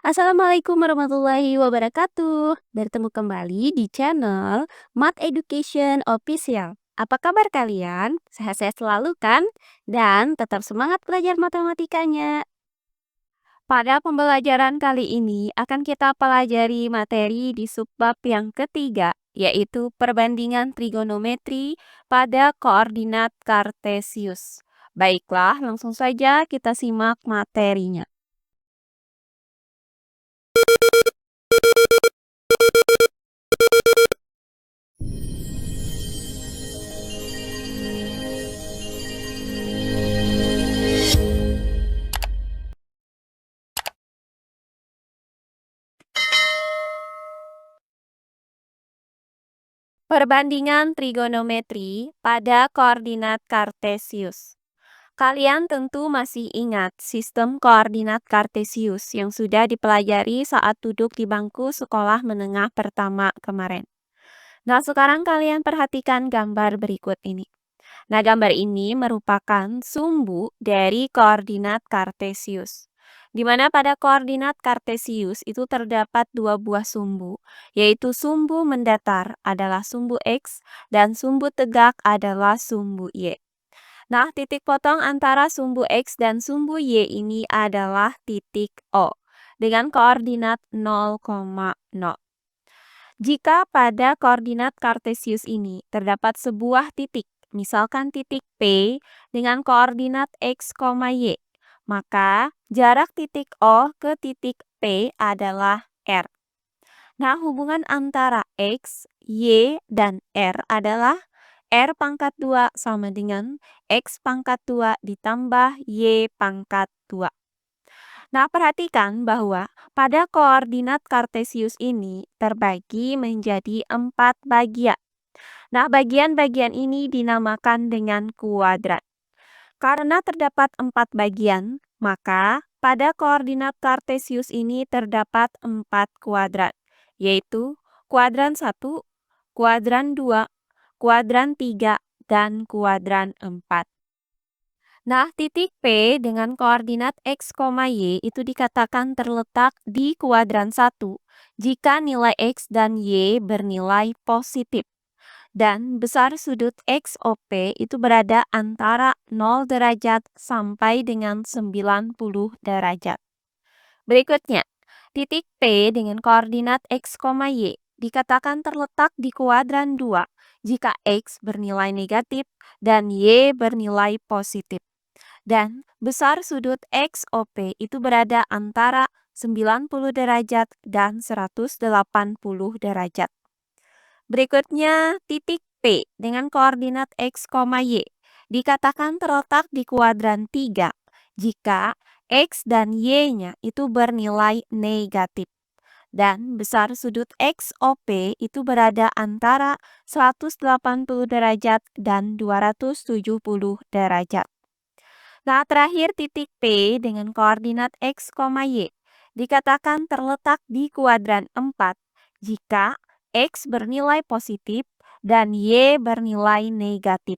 Assalamualaikum warahmatullahi wabarakatuh. Bertemu kembali di channel Math Education Official. Apa kabar kalian? Sehat-sehat selalu kan? Dan tetap semangat belajar matematikanya. Pada pembelajaran kali ini akan kita pelajari materi di subbab yang ketiga, yaitu perbandingan trigonometri pada koordinat kartesius. Baiklah, langsung saja kita simak materinya. Perbandingan trigonometri pada koordinat kartesius. Kalian tentu masih ingat sistem koordinat kartesius yang sudah dipelajari saat duduk di bangku sekolah menengah pertama kemarin. Nah, sekarang kalian perhatikan gambar berikut ini. Nah, gambar ini merupakan sumbu dari koordinat kartesius. Di mana pada koordinat kartesius itu terdapat dua buah sumbu, yaitu sumbu mendatar adalah sumbu X dan sumbu tegak adalah sumbu Y. Nah, titik potong antara sumbu X dan sumbu Y ini adalah titik O dengan koordinat 0,0. Jika pada koordinat kartesius ini terdapat sebuah titik, misalkan titik P dengan koordinat X, Y, maka jarak titik O ke titik P adalah R. Nah, hubungan antara X, Y, dan R adalah R pangkat 2 sama dengan X pangkat 2 ditambah Y pangkat 2. Nah, perhatikan bahwa pada koordinat kartesius ini terbagi menjadi 4 bagian. Nah, bagian-bagian ini dinamakan dengan kuadrat. Karena terdapat 4 bagian, maka pada koordinat kartesius ini terdapat 4 kuadrat, yaitu kuadran 1, kuadran 2, kuadran 3, dan kuadran 4. Nah, titik P dengan koordinat X, Y itu dikatakan terletak di kuadran 1 jika nilai X dan Y bernilai positif. Dan besar sudut XOP itu berada antara 0 derajat sampai dengan 90 derajat. Berikutnya, titik P dengan koordinat X, Y dikatakan terletak di kuadran 2 jika X bernilai negatif dan Y bernilai positif. Dan besar sudut XOP itu berada antara 90 derajat dan 180 derajat. Berikutnya, titik P dengan koordinat X, Y dikatakan terletak di kuadran 3 jika X dan Y-nya itu bernilai negatif. Dan besar sudut XOP itu berada antara 180 derajat dan 270 derajat. Nah, terakhir titik P dengan koordinat X, Y dikatakan terletak di kuadran 4 jika X bernilai positif dan Y bernilai negatif.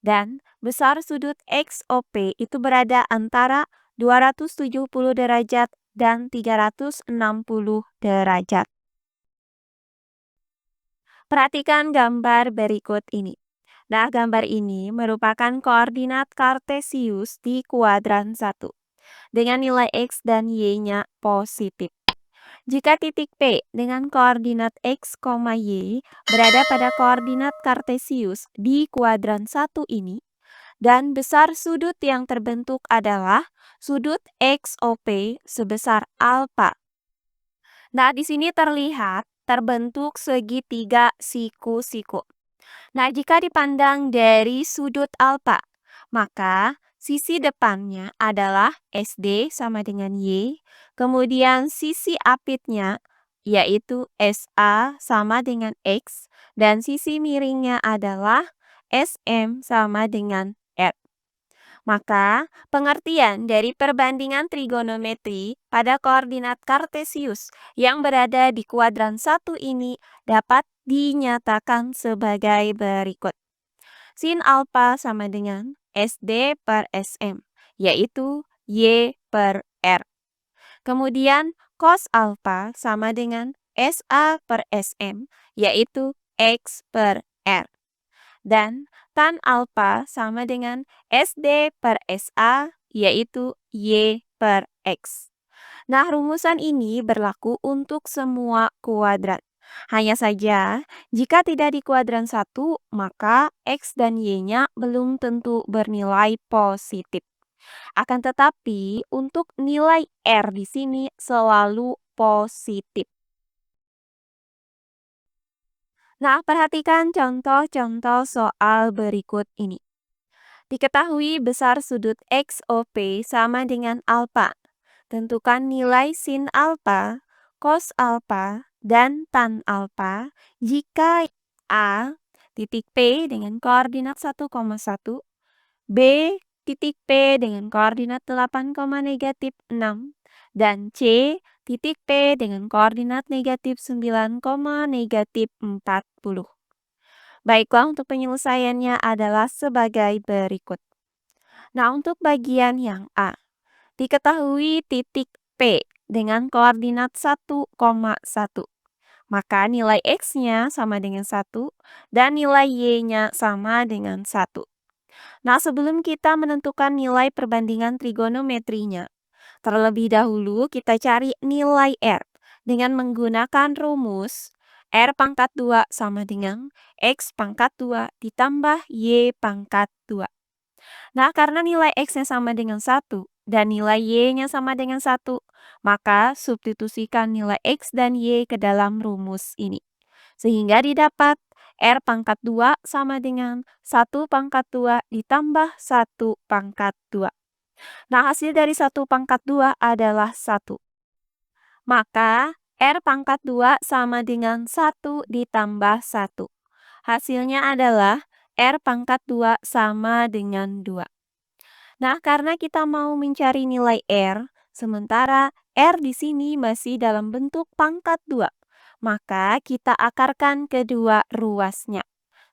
Dan besar sudut XOP itu berada antara 270 derajat dan 360 derajat. Perhatikan gambar berikut ini. Nah, gambar ini merupakan koordinat kartesius di kuadran 1 dengan nilai X dan Y-nya positif. Jika titik P dengan koordinat X, Y berada pada koordinat kartesius di kuadran 1 ini, dan besar sudut yang terbentuk adalah sudut XOP sebesar alfa. Nah, di sini terlihat terbentuk segitiga siku-siku. Nah, jika dipandang dari sudut alfa, maka sisi depannya adalah SD sama dengan Y, kemudian sisi apitnya yaitu SA sama dengan X, dan sisi miringnya adalah SM sama dengan R. Maka, pengertian dari perbandingan trigonometri pada koordinat kartesius yang berada di kuadran 1 ini dapat dinyatakan sebagai berikut. Sin alfa sama dengan SD per SM, yaitu Y per R. Kemudian, cos alpha sama dengan SA per SM, yaitu X per R. Dan tan alpha sama dengan SD per SA, yaitu Y per X. Nah, rumusan ini berlaku untuk semua kuadrat. Hanya saja, jika tidak di kuadran 1, maka X dan Y-nya belum tentu bernilai positif. Akan tetapi, untuk nilai R di sini selalu positif. Nah, perhatikan contoh-contoh soal berikut ini. Diketahui besar sudut XOP sama dengan alfa. Tentukan nilai sin alfa, cos alfa, dan tan alfa jika A titik P dengan koordinat 1,1, B titik P dengan koordinat 8, -6, dan C titik P dengan koordinat -9, -40. Baiklah, untuk penyelesaiannya adalah sebagai berikut. Nah, untuk bagian yang A, diketahui titik P dengan koordinat 1,1. Maka nilai X-nya sama dengan 1 dan nilai Y-nya sama dengan 1. Nah, sebelum kita menentukan nilai perbandingan trigonometrinya, terlebih dahulu kita cari nilai R dengan menggunakan rumus R pangkat 2 sama dengan X pangkat 2 ditambah Y pangkat 2. Nah, karena nilai X-nya sama dengan 1 dan nilai Y-nya sama dengan 1, maka substitusikan nilai X dan Y ke dalam rumus ini. Sehingga didapat R pangkat 2 sama dengan 1 pangkat 2 ditambah 1 pangkat 2. Nah, hasil dari 1 pangkat 2 adalah 1. Maka R pangkat 2 sama dengan 1 ditambah 1. Hasilnya adalah R pangkat 2 sama dengan 2. Nah, karena kita mau mencari nilai R, sementara R di sini masih dalam bentuk pangkat 2, maka kita akarkan kedua ruasnya.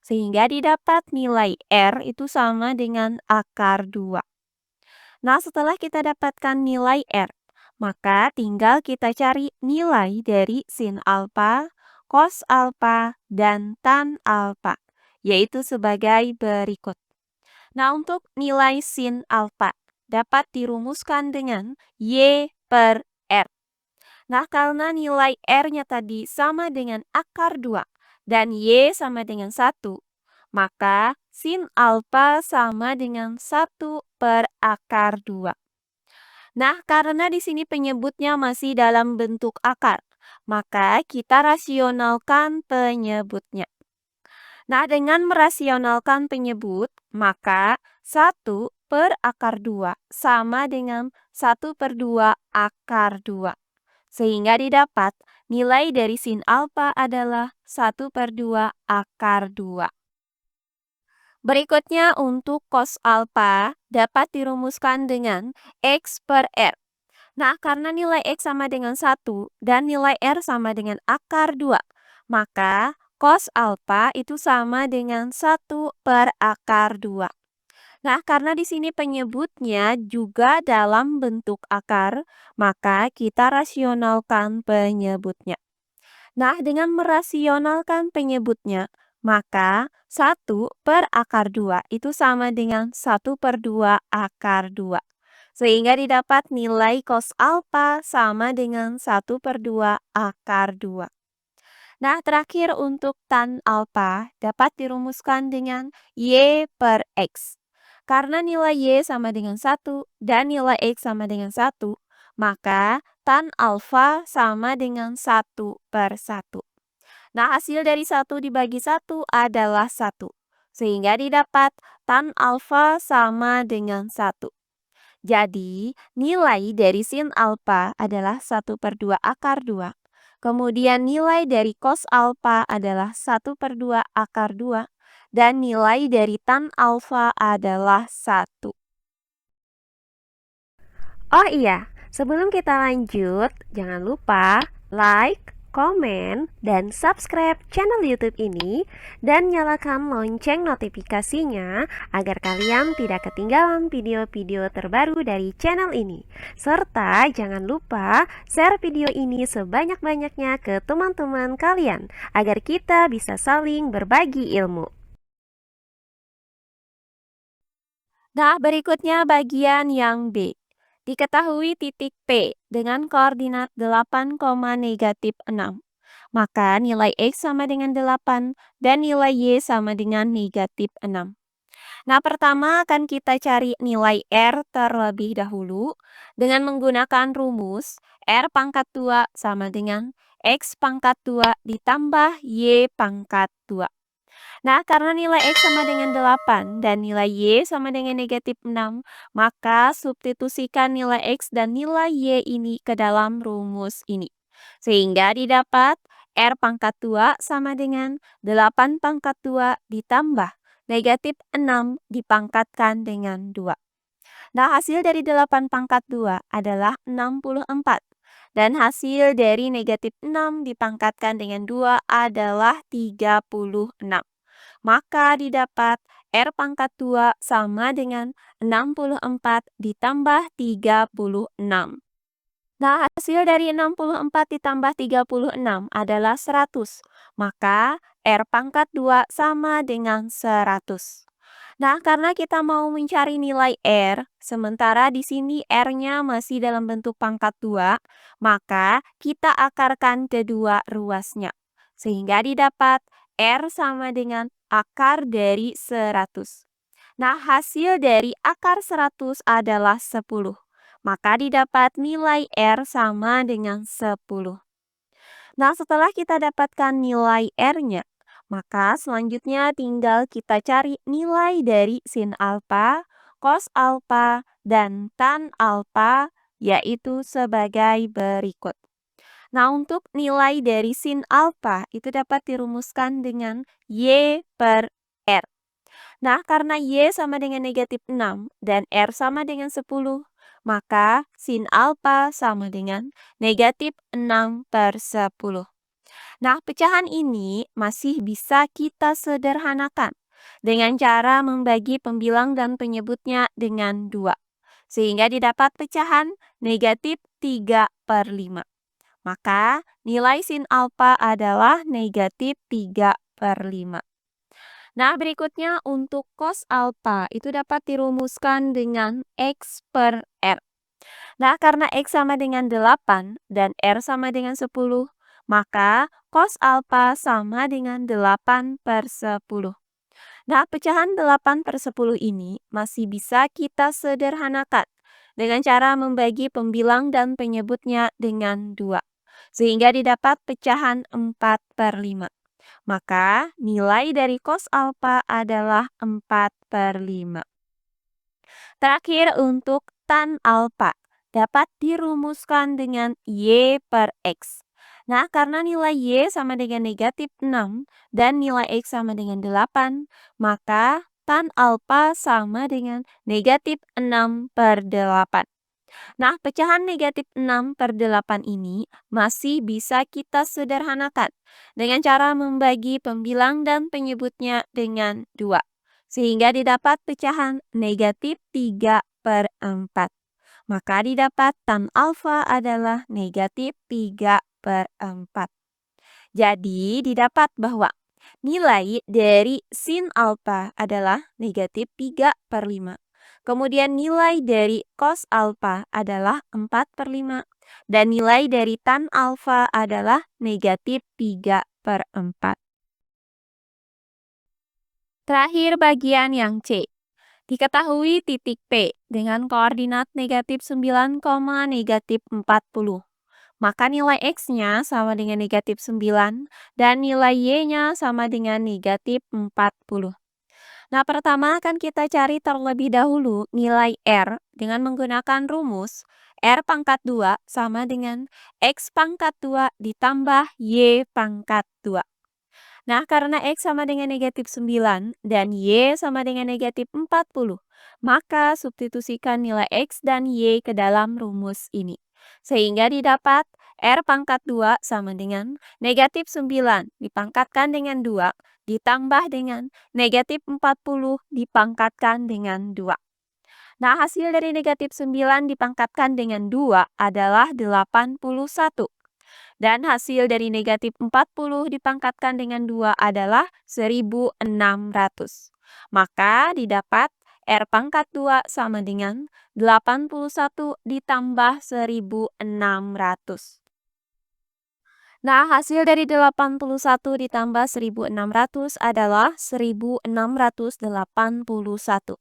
Sehingga didapat nilai R itu sama dengan akar 2. Nah, setelah kita dapatkan nilai R, maka tinggal kita cari nilai dari sin alfa, cos alfa, dan tan alfa, yaitu sebagai berikut. Nah, untuk nilai sin alfa dapat dirumuskan dengan Y per R. Nah, karena nilai R-nya tadi sama dengan akar 2 dan Y sama dengan 1, maka sin alfa sama dengan 1 per akar 2. Nah, karena di sini penyebutnya masih dalam bentuk akar, maka kita rasionalkan penyebutnya. Nah, dengan merasionalkan penyebut, maka 1 per akar 2 sama dengan 1 per 2 akar 2. Sehingga didapat nilai dari sin alfa adalah 1 per 2 akar 2. Berikutnya untuk cos alfa dapat dirumuskan dengan X per R. Nah, karena nilai X sama dengan 1 dan nilai R sama dengan akar 2, maka cos alfa itu sama dengan 1 per akar 2. Nah, karena di sini penyebutnya juga dalam bentuk akar, maka kita rasionalkan penyebutnya. Nah, dengan merasionalkan penyebutnya, maka 1 per akar 2 itu sama dengan 1 per 2 akar 2. Sehingga didapat nilai cos alfa sama dengan 1 per 2 akar 2. Nah, terakhir untuk tan alfa dapat dirumuskan dengan Y per X. Karena nilai Y sama dengan 1 dan nilai X sama dengan 1, maka tan alfa sama dengan 1 per 1. Nah, hasil dari 1 dibagi 1 adalah 1. Sehingga didapat tan alfa sama dengan 1. Jadi, nilai dari sin alfa adalah 1 per 2 akar 2. Kemudian nilai dari cos alfa adalah 1 per 2 akar 2. Dan nilai dari tan alfa adalah 1. Oh iya, sebelum kita lanjut, jangan lupa like, komen, dan subscribe channel YouTube ini dan nyalakan lonceng notifikasinya agar kalian tidak ketinggalan video-video terbaru dari channel ini. Serta jangan lupa share video ini sebanyak-banyaknya ke teman-teman kalian agar kita bisa saling berbagi ilmu. Nah, berikutnya bagian yang B. Diketahui titik P dengan koordinat 8, negatif 6. Maka nilai X sama dengan 8 dan nilai Y sama dengan negatif 6. Nah, pertama akan kita cari nilai R terlebih dahulu dengan menggunakan rumus R pangkat 2 sama dengan X pangkat 2 ditambah Y pangkat 2. Nah, karena nilai X sama dengan 8 dan nilai Y sama dengan negatif 6, maka substitusikan nilai X dan nilai Y ini ke dalam rumus ini. Sehingga didapat R pangkat 2 sama dengan 8 pangkat 2 ditambah negatif 6 dipangkatkan dengan 2. Nah, hasil dari 8 pangkat 2 adalah 64. Dan hasil dari negatif 6 dipangkatkan dengan 2 adalah 36. Maka didapat R pangkat 2 sama dengan 64 ditambah 36. Nah, hasil dari 64 ditambah 36 adalah 100. Maka R pangkat 2 sama dengan 100. Nah, karena kita mau mencari nilai R, sementara di sini R-nya masih dalam bentuk pangkat 2, maka kita akarkan kedua ruasnya. Sehingga didapat R sama dengan akar dari 100. Nah, hasil dari akar 100 adalah 10. Maka didapat nilai R sama dengan 10. Nah, setelah kita dapatkan nilai R-nya, maka selanjutnya tinggal kita cari nilai dari sin alfa, cos alfa, dan tan alfa, yaitu sebagai berikut. Nah, untuk nilai dari sin alfa itu dapat dirumuskan dengan Y per R. Nah, karena Y sama dengan negatif 6 dan R sama dengan 10, maka sin alfa sama dengan negatif 6 per 10. Nah, pecahan ini masih bisa kita sederhanakan dengan cara membagi pembilang dan penyebutnya dengan 2. Sehingga didapat pecahan negatif 3 per 5. Maka nilai sin alfa adalah negatif 3 per 5. Nah, berikutnya untuk cos alfa itu dapat dirumuskan dengan X per R. Nah, karena X sama dengan 8 dan R sama dengan 10, maka cos alfa sama dengan 8 per 10. Nah, pecahan 8 per 10 ini masih bisa kita sederhanakan dengan cara membagi pembilang dan penyebutnya dengan 2. Sehingga didapat pecahan 4 per 5. Maka nilai dari cos alfa adalah 4 per 5. Terakhir untuk tan alfa dapat dirumuskan dengan Y per X. Nah, karena nilai Y sama dengan negatif 6 dan nilai X sama dengan 8, maka tan alfa sama dengan negatif 6 per 8. Nah, pecahan negatif 6 per 8 ini masih bisa kita sederhanakan dengan cara membagi pembilang dan penyebutnya dengan 2. Sehingga didapat pecahan negatif 3 per 4. Maka didapat tan alfa adalah negatif 3 per 4. Jadi didapat bahwa nilai dari sin alfa adalah negatif 3 per 5. Kemudian nilai dari cos alfa adalah 4 per 5. Dan nilai dari tan alfa adalah negatif 3 per 4. Terakhir bagian yang C. Diketahui titik P dengan koordinat negatif 9, negatif 40. Maka nilai X-nya sama dengan negatif 9 dan nilai Y-nya sama dengan negatif 40. Nah, pertama akan kita cari terlebih dahulu nilai R dengan menggunakan rumus R pangkat 2 sama dengan X pangkat 2 ditambah Y pangkat 2. Nah, karena X sama dengan negatif 9 dan Y sama dengan negatif 40, maka substitusikan nilai X dan Y ke dalam rumus ini. Sehingga didapat R pangkat 2 sama dengan negatif 9 dipangkatkan dengan 2 ditambah dengan negatif 40 dipangkatkan dengan 2. Nah, hasil dari negatif 9 dipangkatkan dengan 2 adalah 81. Dan hasil dari negatif 40 dipangkatkan dengan 2 adalah 1600. Maka didapat R pangkat 2 sama dengan 81 ditambah 1600. Nah, hasil dari 81 ditambah 1600 adalah 1681.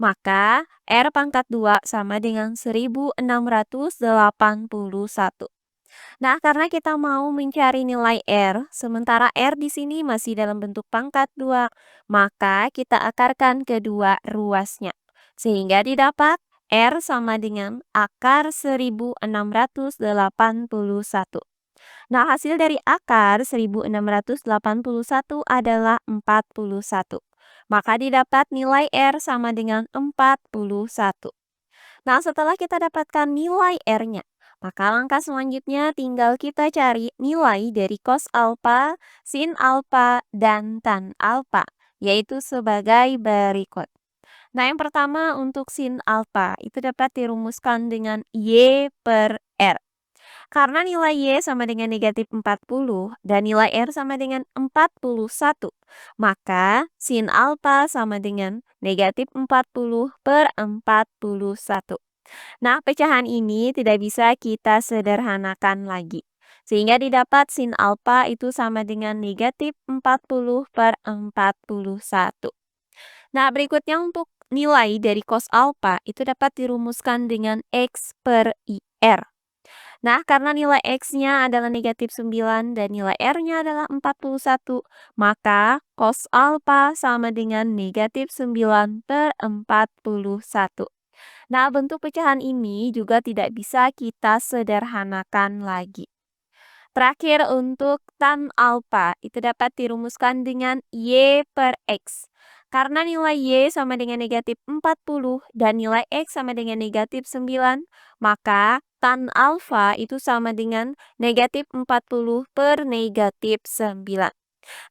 Maka R pangkat 2 sama dengan 1681. Nah, karena kita mau mencari nilai R, sementara R di sini masih dalam bentuk pangkat 2, maka kita akarkan kedua ruasnya. Sehingga didapat R sama dengan akar 1681. Nah, hasil dari akar 1681 adalah 41. Maka didapat nilai R sama dengan 41. Nah, setelah kita dapatkan nilai R-nya, maka langkah selanjutnya tinggal kita cari nilai dari cos alfa, sin alfa, dan tan alfa, yaitu sebagai berikut. Nah, yang pertama untuk sin alfa itu dapat dirumuskan dengan Y per R. Karena nilai Y sama dengan negatif 40 dan nilai R sama dengan 41, maka sin alfa sama dengan negatif 40 per 41. Nah, pecahan ini tidak bisa kita sederhanakan lagi. Sehingga didapat sin alfa itu sama dengan negatif 40 per 41. Nah, berikutnya untuk nilai dari cos alfa itu dapat dirumuskan dengan X per IR. Nah, karena nilai X-nya adalah negatif 9 dan nilai R-nya adalah 41, maka cos alfa sama dengan negatif 9 per 41. Nah, bentuk pecahan ini juga tidak bisa kita sederhanakan lagi. Terakhir untuk tan alfa itu dapat dirumuskan dengan Y per X. Karena nilai Y sama dengan negatif 40 dan nilai X sama dengan negatif 9, maka tan alfa itu sama dengan negatif 40 per negatif 9.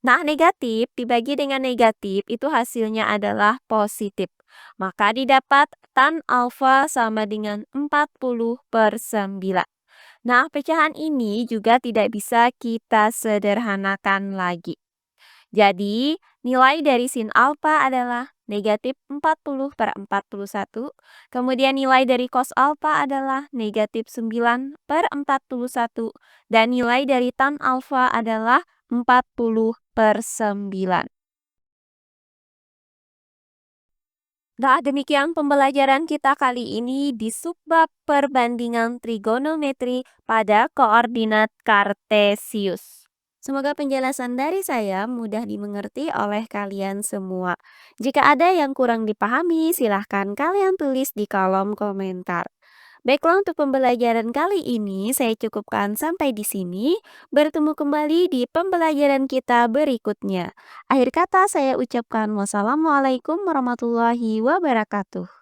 Nah, negatif dibagi dengan negatif itu hasilnya adalah positif. Maka didapat tan alfa sama dengan 40 per 9. Nah, pecahan ini juga tidak bisa kita sederhanakan lagi. Jadi, nilai dari sin alfa adalah negatif 40 per 41. Kemudian nilai dari cos alfa adalah negatif 9 per 41. Dan nilai dari tan alfa adalah 40 per 9. Nah, demikian pembelajaran kita kali ini di subbab perbandingan trigonometri pada koordinat kartesius. Semoga penjelasan dari saya mudah dimengerti oleh kalian semua. Jika ada yang kurang dipahami, silahkan kalian tulis di kolom komentar. Baiklah, untuk pembelajaran kali ini saya cukupkan sampai di sini. Bertemu kembali di pembelajaran kita berikutnya. Akhir kata saya ucapkan wassalamualaikum warahmatullahi wabarakatuh.